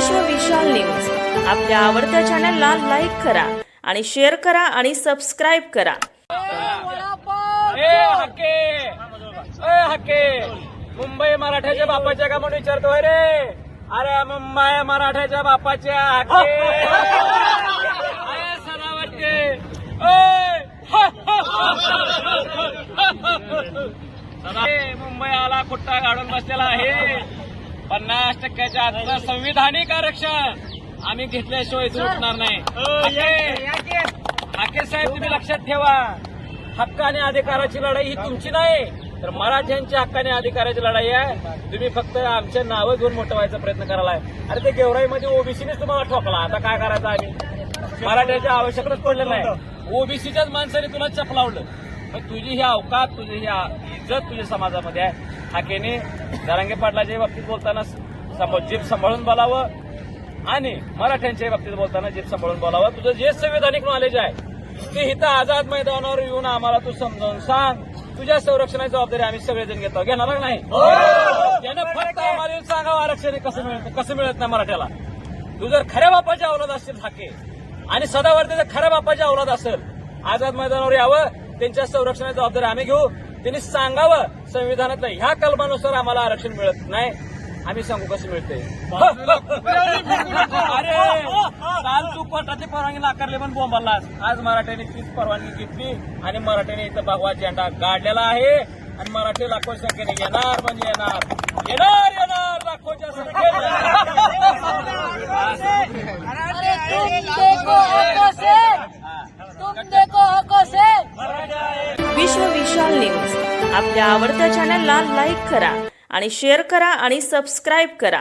विश्व विशाल न्यूज आपल्या आवडत्या चॅनलला लाईक करा आणि शेअर करा आणि सबस्क्राइब करा। मुंबई मराठ्याच्या बापाच्या का म्हणून विचारतोय रे? अरे मुंबई मराठ्याच्या बापाच्या हक्के सदावते मुंबई आला कुट्टा काढून बसलेला आहे। 50% आजचं संविधानिक आरक्षण आम्ही घेतल्याशिवाय उठणार नाही। हाके साहेब तुम्ही लक्षात ठेवा, हक्क आणि अधिकाराची लढाई ही तुमची नाही तर मराठ्यांच्या हक्क आणि अधिकाराची लढाई आहे। तुम्ही फक्त आमच्या नावं घेऊन मोठं व्हायचा प्रयत्न करायलाय। अरे ते गेवराईमध्ये ओबीसीनेच तुम्हाला ठोकला, आता काय करायचं? आम्ही मराठ्याची आवश्यकताच पडलं नाही, ओबीसीच्याच माणसाने तुला चपलावलं। मग तुझी ही अवकात, तुझी ही इज्जत तुझ्या समाजामध्ये आहे। हाकेने जरांगे पाटलाच्या बाबतीत बोलताना जीभ सांभाळून बोलावं आणि मराठ्यांच्या बाबतीत बोलताना जीभ सांभाळून बोलावं। तुझं जे संविधानिक नॉलेज आहे ते इथं आझाद मैदानावर येऊन आम्हाला तू समजावून सांग। तुझ्या संरक्षणाची जबाबदारी आम्ही सगळेजण घेतो, घेणार नाही? त्यानं फक्त आम्हाला सांगावं आरक्षण कसं मिळत नाही मराठ्याला। तू जर खऱ्या बापाच्या अवलाद असतील हाके आणि सदावर्ती जर खऱ्या बापाच्या अवलाद असेल, आझाद मैदानावर यावं, त्यांच्या संरक्षणाची जबाबदारी आम्ही घेऊ। त्यांनी सांगावं संविधानातलं ह्या कलमानुसार आम्हाला आरक्षण मिळत नाही, आम्ही सांगू कसं मिळतंय। अरे काल तू कोर्टाची परवानगी नाकारली पण बोंबालास, आज मराठ्याने तीच परवानगी घेतली आणि मराठ्याने इथं भगवा झेंडा काढलेला आहे आणि मराठी लाखो संख्येने येणार म्हणजे येणार येणार येणार लाखोच्या संख्येने। विश्व विशाल न्यूज आपल्या आवडत्या चॅनलला लाईक करा आणि शेअर करा आणि सबस्क्राइब करा।